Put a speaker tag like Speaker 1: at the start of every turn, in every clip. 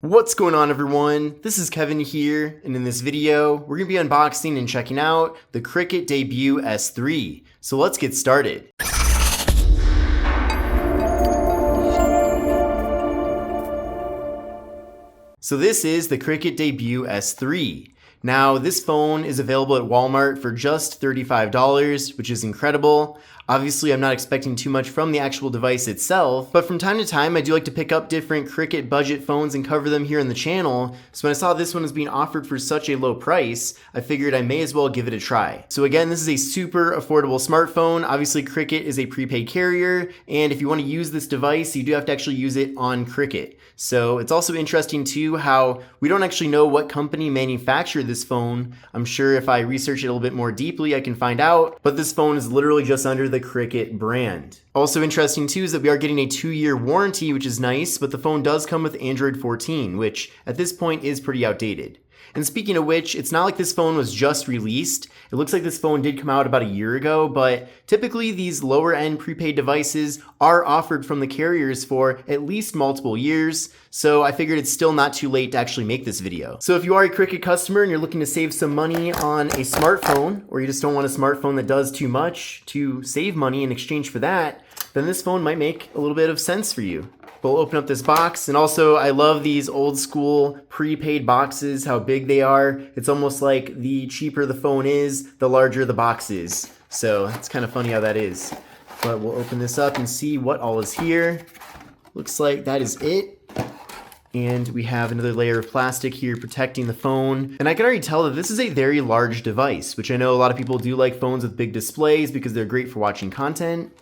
Speaker 1: What's going on, everyone? This is Kevin here, and in this video, we're going to be unboxing and checking out the Cricut Debut S3. So let's get started. So this is the Cricut Debut S3. Now, this phone is available at Walmart for just $35, which is incredible. Obviously, I'm not expecting too much from the actual device itself, but from time to time, I do like to pick up different Cricut budget phones and cover them here on the channel. So when I saw this one was being offered for such a low price, I figured I may as well give it a try. So again, this is a super affordable smartphone. Obviously, Cricut is a prepaid carrier, and if you want to use this device, you do have to actually use it on Cricut. So it's also interesting too how we don't actually know what company manufactured this phone. I'm sure if I research it a little bit more deeply, I can find out, but this phone is literally just under the Cricut brand. Also interesting too is that we are getting a 2-year warranty, which is nice, but the phone does come with Android 14, which at this point is pretty outdated. And speaking of which, it's not like this phone was just released. It looks like this phone did come out about a year ago, but typically these lower end prepaid devices are offered from the carriers for at least multiple years. So I figured it's still not too late to actually make this video. So if you are a Cricut customer and you're looking to save some money on a smartphone, or you just don't want a smartphone that does too much to save money in exchange for that, then this phone might make a little bit of sense for you. We'll open up this box, and also I love these old school prepaid boxes, how big they are. It's almost like the cheaper the phone is, the larger the box is. So it's kind of funny how that is. But we'll open this up and see what all is here. Looks like that is it. And we have another layer of plastic here protecting the phone. And I can already tell that this is a very large device, which I know a lot of people do like phones with big displays because they're great for watching content.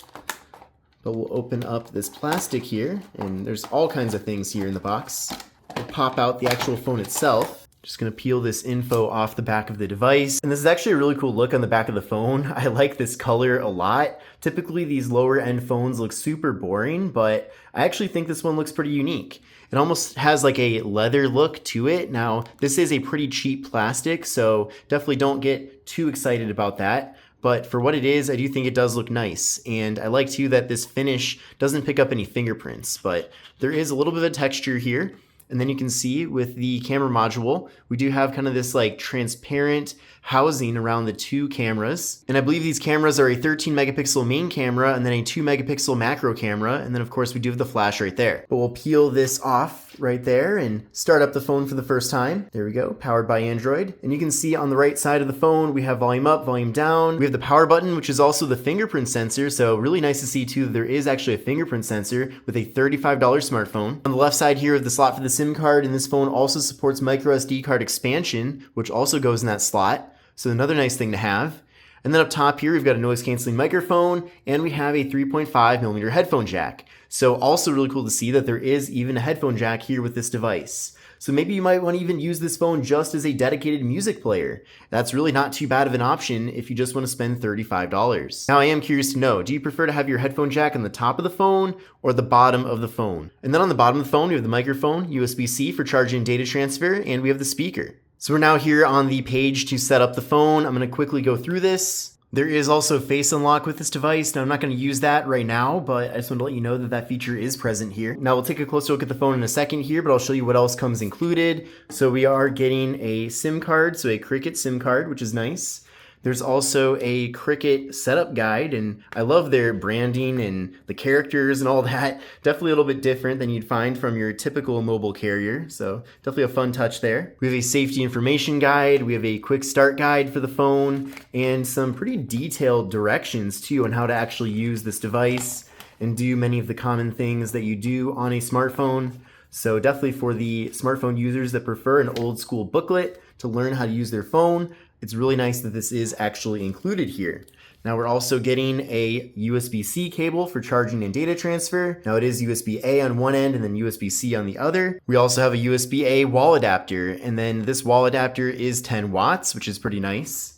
Speaker 1: But we'll open up this plastic here, and there's all kinds of things here in the box. We'll pop out the actual phone itself. Just gonna peel this info off the back of the device. And this is actually a really cool look on the back of the phone. I like this color a lot. Typically these lower end phones look super boring, but I actually think this one looks pretty unique. It almost has like a leather look to it. Now, this is a pretty cheap plastic, so definitely don't get too excited about that. But for what it is, I do think it does look nice. And I like too that this finish doesn't pick up any fingerprints, but there is a little bit of texture here. And then you can see with the camera module, we do have kind of this like transparent housing around the two cameras. And I believe these cameras are a 13 megapixel main camera and then a 2 megapixel macro camera. And then of course we do have the flash right there. But we'll peel this off right there and start up the phone for the first time. There we go, powered by Android. And you can see on the right side of the phone, we have volume up, volume down. We have the power button, which is also the fingerprint sensor. So really nice to see too that there is actually a fingerprint sensor with a $35 smartphone. On the left side here, we have the slot for the SIM card, and this phone also supports micro SD card expansion, which also goes in that slot. So another nice thing to have. And then up top here, we've got a noise canceling microphone, and we have a 3.5 millimeter headphone jack. So also really cool to see that there is even a headphone jack here with this device. So maybe you might want to even use this phone just as a dedicated music player. That's really not too bad of an option if you just want to spend $35. Now I am curious to know, do you prefer to have your headphone jack on the top of the phone or the bottom of the phone? And then on the bottom of the phone, we have the microphone, USB-C for charging and data transfer, and we have the speaker. So we're now here on the page to set up the phone. I'm going to quickly go through this. There is also face unlock with this device. Now I'm not going to use that right now, but I just want to let you know that that feature is present here. Now we'll take a closer look at the phone in a second here, but I'll show you what else comes included. So we are getting a SIM card, so a Cricut SIM card, which is nice. There's also a Cricut setup guide, and I love their branding and the characters and all that. Definitely a little bit different than you'd find from your typical mobile carrier, so definitely a fun touch there. We have a safety information guide, we have a quick start guide for the phone, and some pretty detailed directions too on how to actually use this device and do many of the common things that you do on a smartphone. So definitely for the smartphone users that prefer an old school booklet to learn how to use their phone, it's really nice that this is actually included here. Now we're also getting a USB-C cable for charging and data transfer. Now it is USB-A on one end and then USB-C on the other. We also have a USB-A wall adapter, and then this wall adapter is 10 watts, which is pretty nice.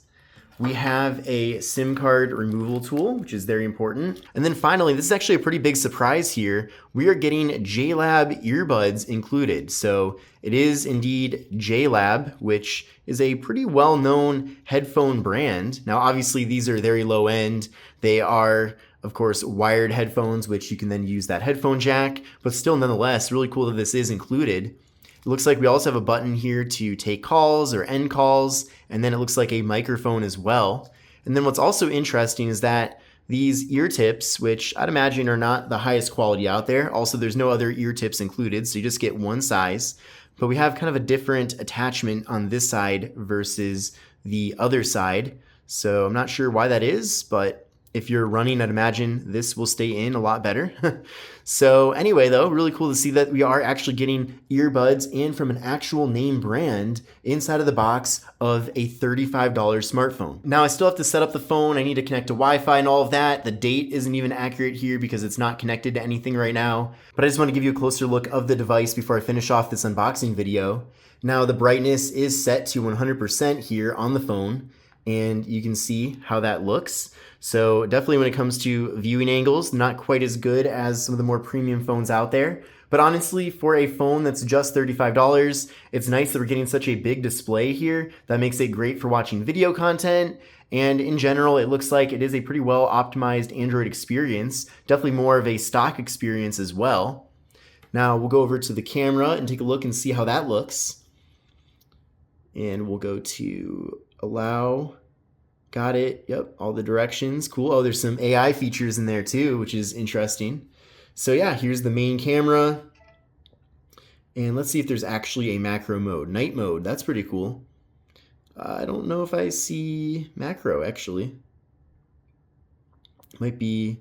Speaker 1: We have a SIM card removal tool, which is very important. And then finally, this is actually a pretty big surprise here. We are getting JLab earbuds included. So it is indeed JLab, which is a pretty well-known headphone brand. Now, obviously, these are very low end. They are, of course, wired headphones, which you can then use that headphone jack, but still nonetheless, really cool that this is included. It looks like we also have a button here to take calls or end calls, and then it looks like a microphone as well. And then what's also interesting is that these ear tips, which I'd imagine are not the highest quality out there. Also, there's no other ear tips included, so you just get one size. But we have kind of a different attachment on this side versus the other side. So I'm not sure why that is, but if you're running, I'd imagine this will stay in a lot better. So anyway, though, really cool to see that we are actually getting earbuds and from an actual name brand inside of the box of a $35 smartphone. Now I still have to set up the phone. I need to connect to Wi-Fi and all of that. The date isn't even accurate here because it's not connected to anything right now. But I just want to give you a closer look of the device before I finish off this unboxing video. Now the brightness is set to 100% here on the phone, and you can see how that looks. So definitely when it comes to viewing angles, not quite as good as some of the more premium phones out there. But honestly, for a phone that's just $35, it's nice that we're getting such a big display here. That makes it great for watching video content. And in general, it looks like it is a pretty well optimized Android experience. Definitely more of a stock experience as well. Now we'll go over to the camera and take a look and see how that looks. And we'll go to allow. Got it. Yep. All the directions. Cool. Oh, there's some AI features in there too, which is interesting. So yeah, here's the main camera. And let's see if there's actually a macro mode. Night mode. That's pretty cool. I don't know if I see macro actually. Might be.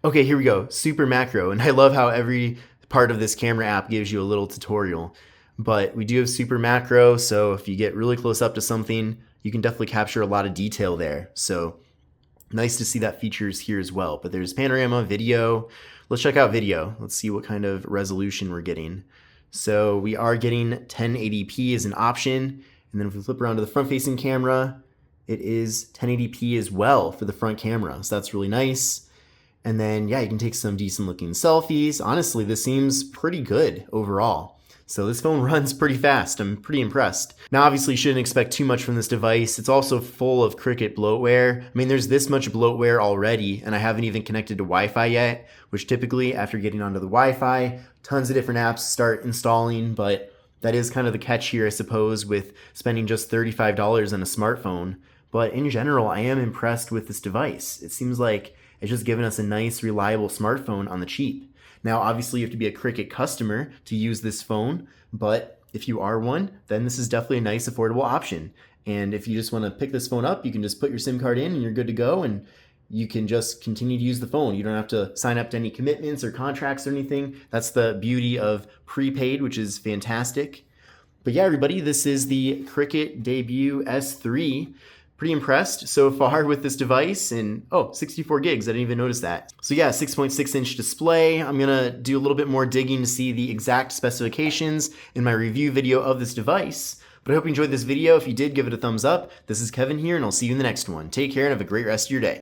Speaker 1: Okay, here we go. Super macro. And I love how every part of this camera app gives you a little tutorial. But we do have super macro, so if you get really close up to something, you can definitely capture a lot of detail there. So nice to see that features here as well. But there's panorama, video. Let's check out video. Let's see what kind of resolution we're getting. So we are getting 1080p as an option. And then if we flip around to the front-facing camera, it is 1080p as well for the front camera. So that's really nice. And then, yeah, you can take some decent-looking selfies. Honestly, this seems pretty good overall. So this phone runs pretty fast. I'm pretty impressed. Now, obviously, you shouldn't expect too much from this device. It's also full of Cricket bloatware. I mean, there's this much bloatware already, and I haven't even connected to Wi-Fi yet, which typically, after getting onto the Wi-Fi, tons of different apps start installing, but that is kind of the catch here, I suppose, with spending just $35 on a smartphone. But in general, I am impressed with this device. It seems like it's just given us a nice, reliable smartphone on the cheap. Now, obviously, you have to be a Cricket customer to use this phone, but if you are one, then this is definitely a nice, affordable option. And if you just want to pick this phone up, you can just put your SIM card in and you're good to go, and you can just continue to use the phone. You don't have to sign up to any commitments or contracts or anything. That's the beauty of prepaid, which is fantastic. But yeah, everybody, this is the Cricket Debut S3. Pretty impressed so far with this device, and 64 gigs, I didn't even notice that. So yeah, 6.6-inch display. I'm gonna do a little bit more digging to see the exact specifications in my review video of this device. But I hope you enjoyed this video. If you did, give it a thumbs up. This is Kevin here, and I'll see you in the next one. Take care and have a great rest of your day.